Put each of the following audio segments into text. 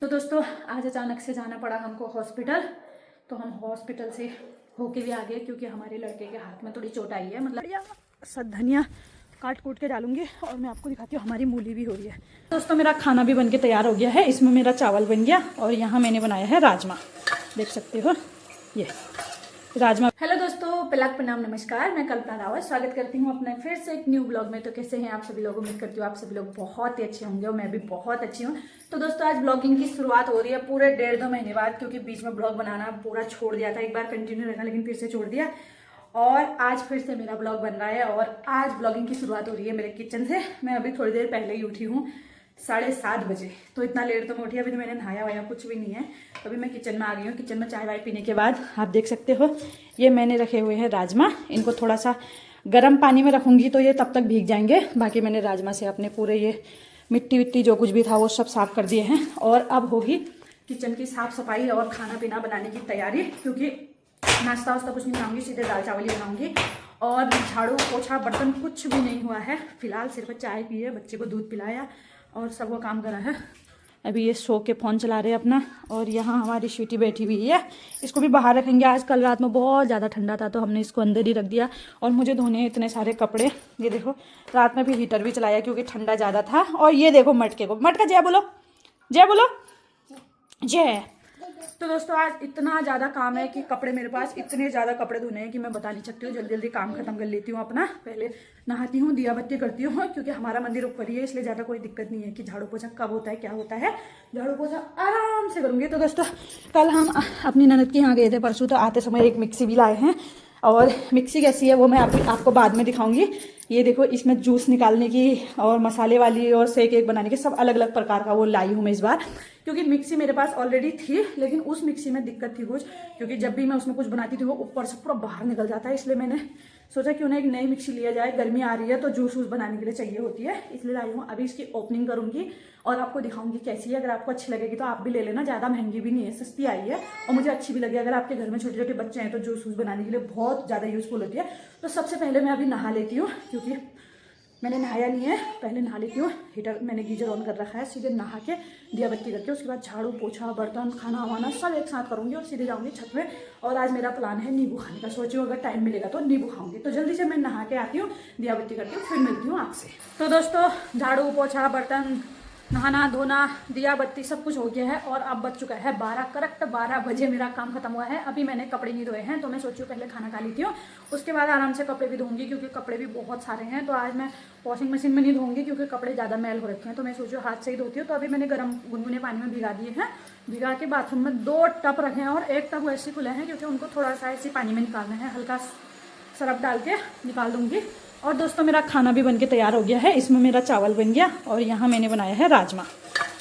तो दोस्तों आज अचानक से जाना पड़ा हमको हॉस्पिटल। तो हम हॉस्पिटल से होके भी आ गए क्योंकि हमारे लड़के के हाथ में थोड़ी चोट आई है। मतलब सब धनिया काट कूट के डालूंगी और मैं आपको दिखाती हूँ हमारी मूली भी हो रही है। दोस्तों मेरा खाना भी बन के तैयार हो गया है। इसमें मेरा चावल बन गया और यहाँ मैंने बनाया है राजमा, देख सकते हो ये राजमा। हेलो दोस्तों, पलक प्रणाम नमस्कार, मैं कल्पना रावत स्वागत करती हूँ अपने फिर से एक न्यू ब्लॉग में। तो कैसे हैं आप सभी लोग? उम्मीद करती हूँ आप सभी लोग बहुत ही अच्छे होंगे और मैं भी बहुत अच्छी हूँ। तो दोस्तों आज ब्लॉगिंग की शुरुआत हो रही है पूरे 1.5-2 महीने बाद, क्योंकि बीच में ब्लॉग बनाना पूरा छोड़ दिया था। एक बार कंटिन्यू रहना लेकिन फिर से छोड़ दिया और आज फिर से मेरा ब्लॉग बन रहा है। और आज ब्लॉगिंग की शुरुआत हो रही है मेरे किचन से। मैं अभी थोड़ी देर पहले ही उठी हूँ, 7:30 बजे। तो इतना लेट तो मैं उठी, अभी तो मैंने नहाया वाया कुछ भी नहीं है। अभी मैं किचन में आ गई हूँ। किचन में चाय वाय पीने के बाद आप देख सकते हो ये मैंने रखे हुए हैं राजमा। इनको थोड़ा सा गर्म पानी में रखूंगी तो ये तब तक भीग जाएंगे। बाकी मैंने राजमा से अपने पूरे ये मिट्टी विट्टी जो कुछ भी था वो सब साफ कर दिए हैं। और अब होगी किचन की साफ सफाई और खाना पीना बनाने की तैयारी, क्योंकि नाश्ता वास्ता कुछ नहीं बनाऊंगी, सीधे दाल चावल ही बनाऊंगी। और झाड़ू पोछा बर्तन कुछ भी नहीं हुआ है फिलहाल, सिर्फ चाय पी है, बच्चे को दूध पिलाया और सब वो काम करा है। अभी ये सो के फ़ोन चला रहे हैं अपना। और यहाँ हमारी स्वीटी बैठी हुई है, इसको भी बाहर रखेंगे। आज कल रात में बहुत ज़्यादा ठंडा था तो हमने इसको अंदर ही रख दिया। और मुझे धोने हैं इतने सारे कपड़े, ये देखो रात में भी हीटर भी चलाया क्योंकि ठंडा ज़्यादा था। और ये देखो मटके को, मटका जय बोलो, जय बोलो, जय। तो दोस्तों आज इतना ज़्यादा काम है कि कपड़े मेरे पास इतने ज़्यादा कपड़े धोने हैं कि मैं बता नहीं सकती हूँ। जल्दी जल्दी काम खत्म कर लेती हूँ अपना। पहले नहाती हूँ, दिया बत्ती करती हूँ, क्योंकि हमारा मंदिर ऊपर ही है, इसलिए ज़्यादा कोई दिक्कत नहीं है कि झाड़ू पोछा कब होता है क्या होता है। झाड़ू पोछा आराम से करूँगी। तो दोस्तों कल हम अपनी ननद के यहाँ गए थे परसों, तो आते समय एक मिक्सी भी लाए हैं। और मिक्सी कैसी है वो मैं आपको बाद में दिखाऊंगी। ये देखो इसमें जूस निकालने की और मसाले वाली और शेक एक बनाने की सब अलग अलग प्रकार का वो लाई हूँ मैं इस बार, क्योंकि मिक्सी मेरे पास ऑलरेडी थी लेकिन उस मिक्सी में दिक्कत थी कुछ, क्योंकि जब भी मैं उसमें कुछ बनाती थी वो ऊपर से पूरा बाहर निकल जाता है। इसलिए मैंने सोचा क्यों ना एक नई मिक्सी लिया जाए। गर्मी आ रही है तो जूस वूस बनाने के लिए चाहिए होती है, इसलिए लाई हूँ। अभी इसकी ओपनिंग करूंगी और आपको दिखाऊंगी कैसी है। अगर आपको अच्छी लगेगी तो आप भी ले लेना, ज़्यादा महंगी भी नहीं है, सस्ती आई है और मुझे अच्छी भी लगी। अगर आपके घर में छोटे छोटे बच्चे हैं तो जूस वूस बनाने के लिए बहुत ज़्यादा यूजफुल होती है। तो सबसे पहले मैं अभी नहा लेती हूँ, क्योंकि मैंने नहाया नहीं है, पहले नहा लेती हूँ। हीटर मैंने गीजर ऑन कर रखा है, सीधे नहा के दिया बत्ती करके उसके बाद झाड़ू पोछा बर्तन खाना वाना सब एक साथ करूँगी और सीधे जाऊँगी छत में। और आज मेरा प्लान है नींबू खाने का, सोची हूँ अगर टाइम मिलेगा तो नींबू खाऊंगी। तो जल्दी से मैं नहा के आती हूँ, दिया बत्ती करती हूँ, फिर मिलती हूँ आपसे। तो दोस्तों झाड़ू पोछा बर्तन नहाना धोना दिया बत्ती सब कुछ हो गया है और अब बज चुका है 12, करेक्ट 12 बजे मेरा काम खत्म हुआ है। अभी मैंने कपड़े नहीं धोए हैं तो मैं सोची हूँ पहले खाना खा लेती हूँ, उसके बाद आराम से कपड़े भी धोऊंगी, क्योंकि कपड़े भी बहुत सारे हैं। तो आज मैं वॉशिंग मशीन में नहीं धोऊंगी क्योंकि कपड़े ज़्यादा मैल हो रखे हैं, तो मैं सोचूँ हाथ से ही धोती हूँ। तो अभी मैंने गर्म गुनगुने पानी में भिगा दिए हैं, भिगा के बाथरूम में 2 टब रखे हैं और एक टब वैसे खुले हैं क्योंकि उनको थोड़ा सा ऐसे पानी में निकालना है, हल्का सरफ डाल के निकाल दूंगी। और दोस्तों मेरा खाना भी बन के तैयार हो गया है। इसमें मेरा चावल बन गया और यहाँ मैंने बनाया है राजमा,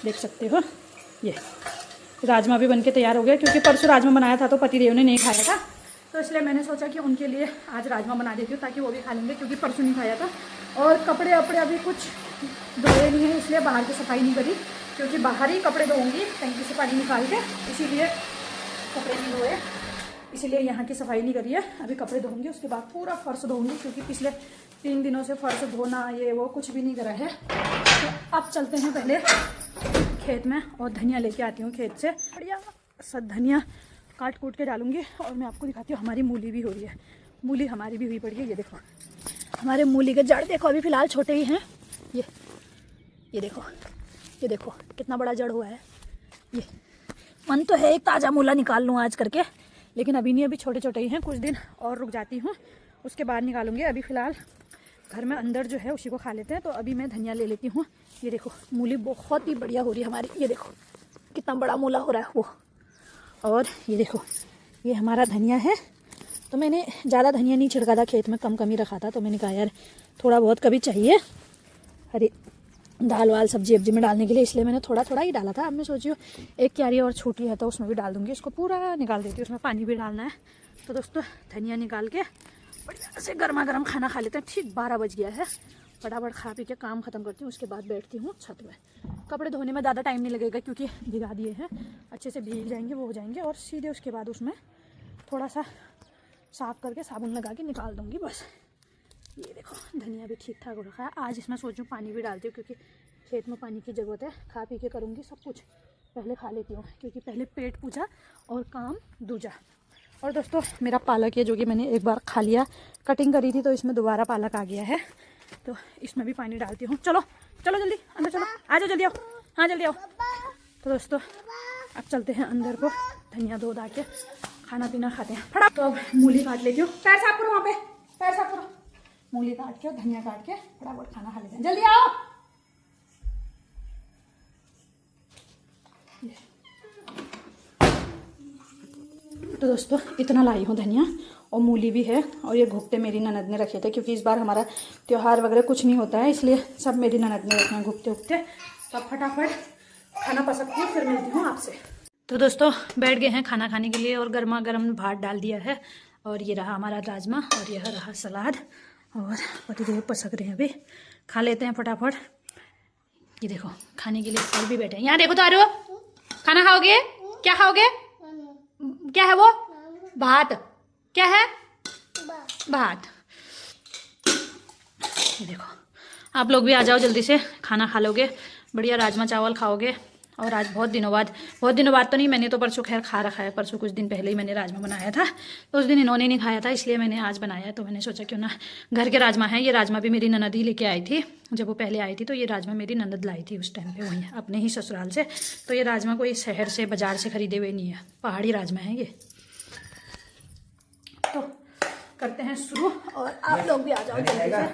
देख सकते हो ये राजमा भी बन के तैयार हो गया। क्योंकि परसों राजमा बनाया था तो पतिदेव ने नहीं खाया था, तो इसलिए मैंने सोचा कि उनके लिए आज राजमा बना देती हूँ ताकि वो भी खा लेंगे, क्योंकि परसों नहीं खाया था। और कपड़े वपड़े अभी कुछ धोए नहीं है, इसलिए बाहर की सफाई नहीं करी, क्योंकि बाहर ही कपड़े धोऊंगी टंकी से पानी निकाल के, इसीलिए कपड़े नहीं धोए, इसीलिए यहाँ की सफाई नहीं करी है। अभी कपड़े धोऊंगी उसके बाद पूरा फर्श धोऊंगी, क्योंकि पिछले 3 दिनों से फर्श धोना ये वो कुछ भी नहीं करा है। तो अब चलते हैं पहले खेत में और धनिया लेके आती हूँ खेत से। बढ़िया सब धनिया काट कूट के डालूंगी और मैं आपको दिखाती हूँ हमारी मूली भी हो रही है। मूली हमारी भी हुई पड़ी है, ये देखो हमारे मूली के जड़ देखो अभी फ़िलहाल छोटे ही हैं। ये देखो, ये देखो कितना बड़ा जड़ हुआ है। ये मन तो है एक ताज़ा मूला निकाल लूँ आज करके, लेकिन अभी नहीं, अभी छोटे छोटे ही हैं, कुछ दिन और रुक जाती हूँ उसके बाद निकालूंगी। अभी फ़िलहाल घर में अंदर जो है उसी को खा लेते हैं। तो अभी मैं धनिया ले लेती हूँ। ये देखो मूली बहुत ही बढ़िया हो रही है हमारी, ये देखो कितना बड़ा मूला हो रहा है वो। और ये देखो ये हमारा धनिया है। तो मैंने ज़्यादा धनिया नहीं छिड़का था खेत में, कम कम ही रखा था, तो मैंने कहा यार थोड़ा बहुत कभी चाहिए हरी दाल वाल सब्जी वब्जी में डालने के लिए, इसलिए मैंने थोड़ा थोड़ा ही डाला था। अब मैं सोची हूँ एक क्यारी और छोटी है तो उसमें भी डाल दूँगी, उसको पूरा निकाल देती हूँ, उसमें पानी भी डालना है। तो दोस्तों धनिया निकाल के बढ़िया से गर्मा गर्म खाना खा लेते हैं। ठीक 12 बज गया है, फटाफट खा पी के काम खत्म करती हूँ, उसके बाद बैठती हूँ छत में। कपड़े धोने में ज़्यादा टाइम नहीं लगेगा क्योंकि भिगा दिए हैं, अच्छे से भीग जाएंगे, वो हो जाएंगे। और सीधे उसके बाद उसमें थोड़ा सा साफ़ करके साबुन लगा के निकाल दूँगी बस। ये देखो धनिया भी ठीक ठाक हो रखा है। आज इसमें सोचूं पानी भी डालती हूँ, क्योंकि खेत में पानी की ज़रूरत है। खा पी के करूँगी सब कुछ, पहले खा लेती हूँ क्योंकि पहले पेट पूजा और काम दूजा। और दोस्तों मेरा पालक है जो कि मैंने एक बार खा लिया, कटिंग करी थी तो इसमें दोबारा पालक आ गया है, तो इसमें भी पानी डालती हूँ। चलो चलो जल्दी अंदर चलो, आ जाओ जल्दी आओ, हाँ जल्दी आओ। तो दोस्तों अब चलते हैं अंदर को, धनिया धो धा के खाना पीना खाते हैं फटाक। तो अब मूली काट लेती हूँ, पैर साफ करो, वहाँ पे पैर साफ करो। मूली काट के और धनिया काट के फटाफट खाना खा लेते हैं, जल्दी आओ। तो दोस्तों इतना लाई हूँ धनिया और मूली भी है, और ये घुगते मेरी ननद ने रखे थे क्योंकि इस बार हमारा त्योहार वगैरह कुछ नहीं होता है, इसलिए सब मेरी ननद ने रखे हैं घुगते उगते। तो अब फटाफट खाना पा सकती हूँ, फिर मिलती हूँ आपसे। तो दोस्तों बैठ गए हैं खाना खाने के लिए और गर्मा गर्म भात डाल दिया है, और ये रहा हमारा राजमा और यह रहा सलाद, और पतिदेव पसक रहे हैं, अभी खा लेते हैं फटाफट। ये देखो खाने के लिए सर भी बैठे हैं, यहाँ देखो तो आ रहे हो, खाना खाओगे, क्या खाओगे, क्या है वो, भात, क्या है, भात। ये देखो आप लोग भी आ जाओ, जल्दी से खाना खा लोगे, बढ़िया राजमा चावल खाओगे। और आज बहुत दिनों बाद तो नहीं, मैंने तो परसों खैर खा रखा है, परसों कुछ दिन पहले ही मैंने राजमा बनाया था, तो उस दिन इन्होंने नहीं खाया था इसलिए मैंने आज बनाया है। तो मैंने सोचा क्यों ना, घर के राजमा है, ये राजमा भी मेरी ननद ही लेके आई थी, जब वो पहले आई थी तो ये राजमा मेरी ननद लाई थी उस टाइम पे वहीं अपने ही ससुराल से। तो ये राजमा कोई शहर से बाजार से खरीदे हुए नहीं है, पहाड़ी राजमा है ये। तो करते हैं शुरू, और आप लोग भी आ जाओ जल्दी से।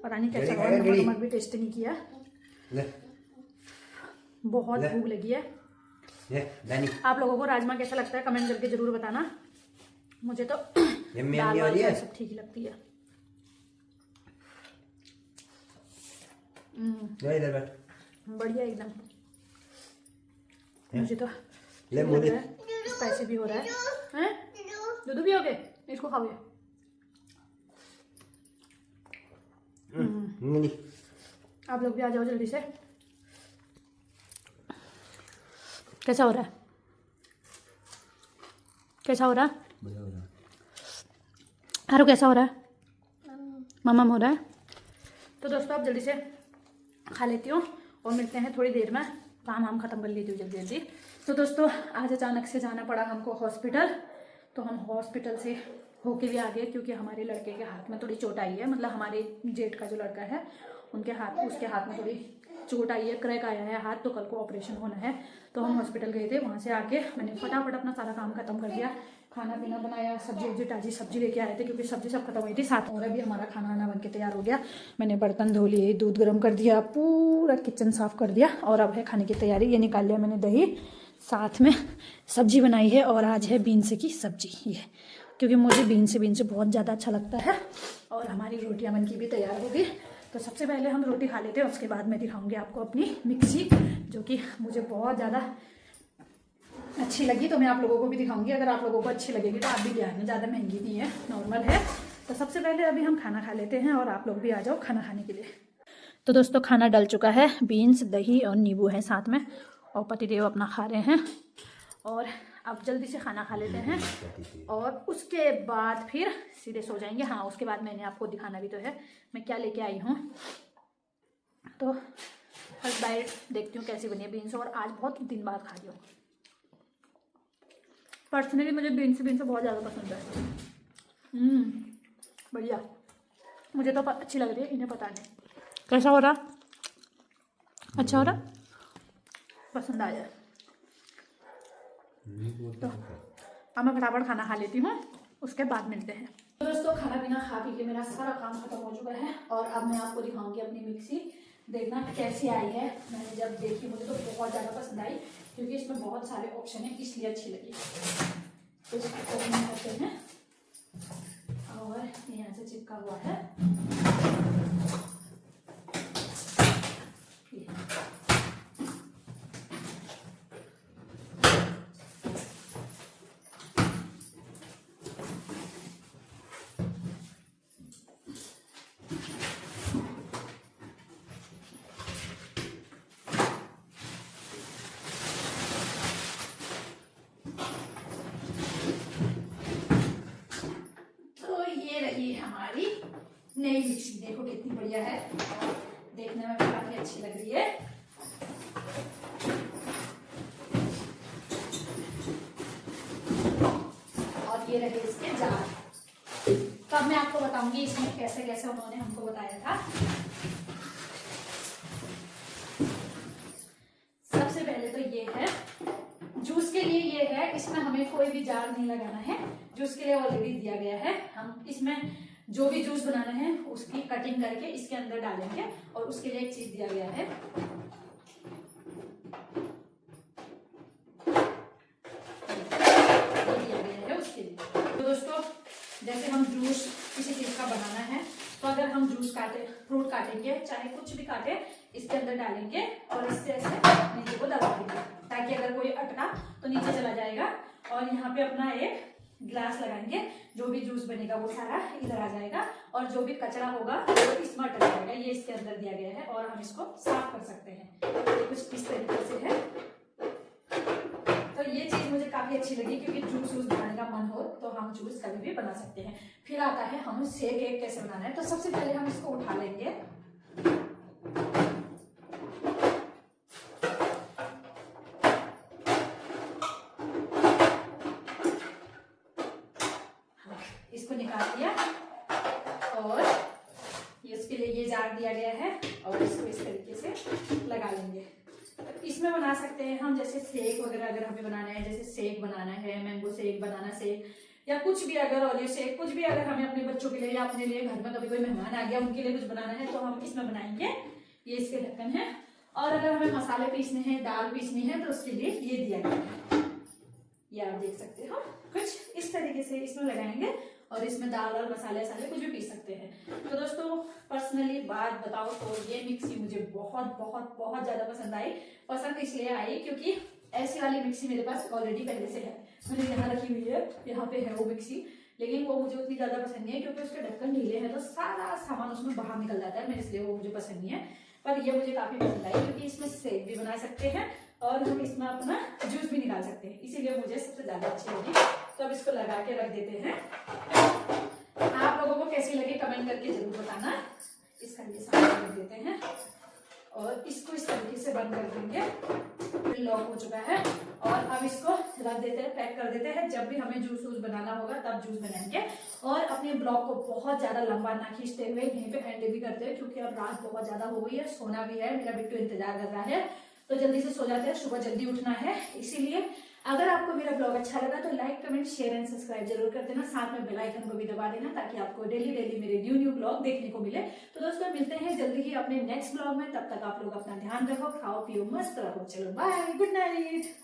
पता नहीं कैसा हुआ, नमक भी टेस्ट नहीं किया, बहुत भूख लगी है। आप लोगों को राजमा कैसा लगता है कमेंट करके जरूर बताना, मुझे तो दाल वाली सब ठीक ही लगती है। बढ़िया एकदम, मुझे तो स्पाइसी भी हो रहा है। दूध भी हो गए, इसको खाओगे। आप लोग भी आ जाओ जल्दी से। कैसा हो रहा है, कैसा हो रहा है, हारो कैसा हो रहा है, मम्म हो रहा है। तो दोस्तों आप जल्दी से खा लेती हूँ और मिलते हैं थोड़ी देर में, काम ख़त्म कर लेती हूँ जल्दी जल्दी। तो दोस्तों आज अचानक से जाना पड़ा हमको हॉस्पिटल, तो हम हॉस्पिटल से होके भी आ गए क्योंकि हमारे लड़के के हाथ में थोड़ी चोट आई है, मतलब हमारे जेठ का जो लड़का है उसके हाथ में थोड़ी चोट आई है, क्रैक आया है हाथ, तो कल को ऑपरेशन होना है। तो हम हॉस्पिटल गए थे, वहाँ से आके मैंने फटाफट अपना सारा काम खत्म कर दिया, खाना पीना बनाया, सब्जी ताजी सब्जी लेके आए थे क्योंकि सब्जी सब खत्म हुई थी साथ, और अभी हमारा खाना वाना बन के तैयार हो गया। मैंने बर्तन धो लिए, दूध गर्म कर दिया, पूरा किचन साफ कर दिया, और अब है खाने की तैयारी। ये निकाल लिया मैंने दही, साथ में सब्जी बनाई है, और आज है बीन्स की सब्जी, ये क्योंकि मुझे बीन्स बहुत ज़्यादा अच्छा लगता है। और हमारी रोटियाँ बन की भी तैयार हो गई, तो सबसे पहले हम रोटी खा लेते हैं, उसके बाद मैं दिखाऊंगी आपको अपनी मिक्सी, जो कि मुझे बहुत ज़्यादा अच्छी लगी, तो मैं आप लोगों को भी दिखाऊंगी। अगर आप लोगों को अच्छी लगेगी तो आप भी ले आना, ज़्यादा महंगी नहीं है, नॉर्मल है। तो सबसे पहले अभी हम खाना खा लेते हैं, और आप लोग भी आ जाओ खाना खाने के लिए। तो दोस्तों खाना डल चुका है, बीन्स, दही और नींबू है साथ में, और पतिदेव अपना खा रहे हैं, और अब जल्दी से खाना खा लेते हैं और उसके बाद फिर सीधे सो जाएंगे। हाँ उसके बाद मैंने आपको दिखाना भी तो है मैं क्या लेके आई हूँ। तो फर्स्ट बाइट देखती हूँ कैसी बनी है बीन्स, और आज बहुत दिन बाद खा रही हूँ। पर्सनली मुझे बीन्स बहुत ज़्यादा पसंद है। बढ़िया, मुझे तो अच्छी लग रही है, इन्हें पता नहीं कैसा हो रहा, अच्छा हो रहा, पसंद आ जाए। तो अब मैं फटाफट खाना खा लेती हूँ, उसके बाद मिलते हैं। तो दोस्तों खाना पीना खा पी के मेरा सारा काम खत्म हो चुका है, और अब मैं आपको दिखाऊंगी अपनी मिक्सी, देखना कैसी आई है। मैंने जब देखी मुझे तो बहुत ज़्यादा पसंद आई, क्योंकि इसमें बहुत सारे ऑप्शन हैं इसलिए अच्छी लगी। तो इसको ओपन करते हैं, और यहाँ से चिपका हुआ है। हमारी नई मिक्सी देखो कितनी बढ़िया है, देखने में काफी अच्छी लग रही है। ये रहे इसके जार। तो अब मैं आपको बताऊंगी इसमें कैसे कैसे उन्होंने हमको बताया था। सबसे पहले तो ये है जूस के लिए, ये है, इसमें हमें कोई भी जार नहीं लगाना है, जूस के लिए ऑलरेडी दिया गया है। हम इसमें जो भी जूस बनाना है उसकी कटिंग करके इसके अंदर डालेंगे और उसके लिए एक चीज दिया गया है, उसके लिए। तो दोस्तों जैसे हम जूस किसी चीज का बनाना है तो अगर हम जूस काटे, फ्रूट काटेंगे, चाहे कुछ भी काटे, इसके अंदर डालेंगे और इससे ऐसे नीचे को दबा देंगे ताकि अगर कोई अटका तो नीचे चला जाएगा। और यहाँ पे अपना एक ग्लास लगाएंगे, जो भी जूस बनेगा वो सारा इधर आ जाएगा और जो भी कचरा होगा वो इसमें अटक जाएगा। ये इसके अंदर दिया गया है और हम इसको साफ कर सकते हैं। ये कुछ इस तरीके से है। तो ये चीज मुझे काफी अच्छी लगी क्योंकि जूस बनाने का मन हो तो हम जूस कभी भी बना सकते हैं। फिर आता है हम शेक एक कैसे बनाना है। तो सबसे पहले हम इसको उठा लेंगे, इसको निकाल दिया और इसके लिए ये जार दिया गया है और इसको इस तरीके से लगा लेंगे। इसमें बना सकते हैं हम जैसे शेक वगैरह, अगर हमें बनाना है, जैसे शेक बनाना है, मैंगो शेक, बनाना शेक या कुछ भी, अगर ऑलिव शेक, कुछ भी अगर हमें अपने बच्चों के लिए या अपने लिए, घर में कभी कोई मेहमान आ गया उनके लिए कुछ बनाना है तो हम इसमें बनाएंगे। ये इसके ढक्कन है। और अगर हमें मसाले पीसने हैं, दाल पीसनी है तो उसके लिए ये दिया गया है, ये आप देख सकते हो। कुछ इस तरीके से इसमें लगाएंगे और इसमें दाल और मसाले वसाले कुछ भी पीस सकते हैं। तो दोस्तों पर्सनली बात बताओ तो ये मिक्सी मुझे बहुत बहुत बहुत ज्यादा पसंद आई। पसंद इसलिए आई क्योंकि ऐसी वाली मिक्सी मेरे पास ऑलरेडी पहले से है, मैंने यहाँ रखी हुई है, यहाँ पे है वो मिक्सी, लेकिन वो मुझे उतनी ज्यादा पसंद नहीं है क्योंकि उसके ढक्कन ढीले हैं तो सारा सामान उसमें बाहर निकल जाता है, इसलिए वो मुझे पसंद नहीं है। पर ये मुझे काफी पसंद आई क्योंकि इसमें शेक भी बना सकते हैं और हम इसमें अपना जूस भी निकाल सकते हैं, इसीलिए मुझे सबसे ज्यादा अच्छी लगी। तो अब इसको लगा के रख देते हैं। आप लोगों को कैसी लगी कमेंट करके जरूर बताना। इसका ये सामान रख देते हैं और इसको इस तरीके से बंद कर देंगे। लॉक हो चुका है और अब इसको रख देते हैं, पैक कर देते हैं। जब भी हमें जूस बनाना होगा तब जूस बनाएंगे। और अपने ब्लॉग को बहुत ज्यादा लंबा ना खींचते हुए यहीं पे एंड भी करते हैं क्योंकि अब रात बहुत ज्यादा हो गई है, सोना भी है, मेरा बिट्टू इंतजार कर रहा है तो जल्दी से सो जाते हैं, सुबह जल्दी उठना है। इसीलिए अगर आपको मेरा ब्लॉग अच्छा लगा तो like, comment, share and subscribe जरूर कर देना। साथ में बेल आइकन को भी दबा देना ताकि आपको डेली मेरे न्यू ब्लॉग देखने को मिले। तो दोस्तों मिलते हैं जल्दी ही अपने नेक्स्ट ब्लॉग में। तब तक आप लोग अपना ध्यान रखो, खाओ पियो, मस्त रहो। चलो बाय, गुड नाइट।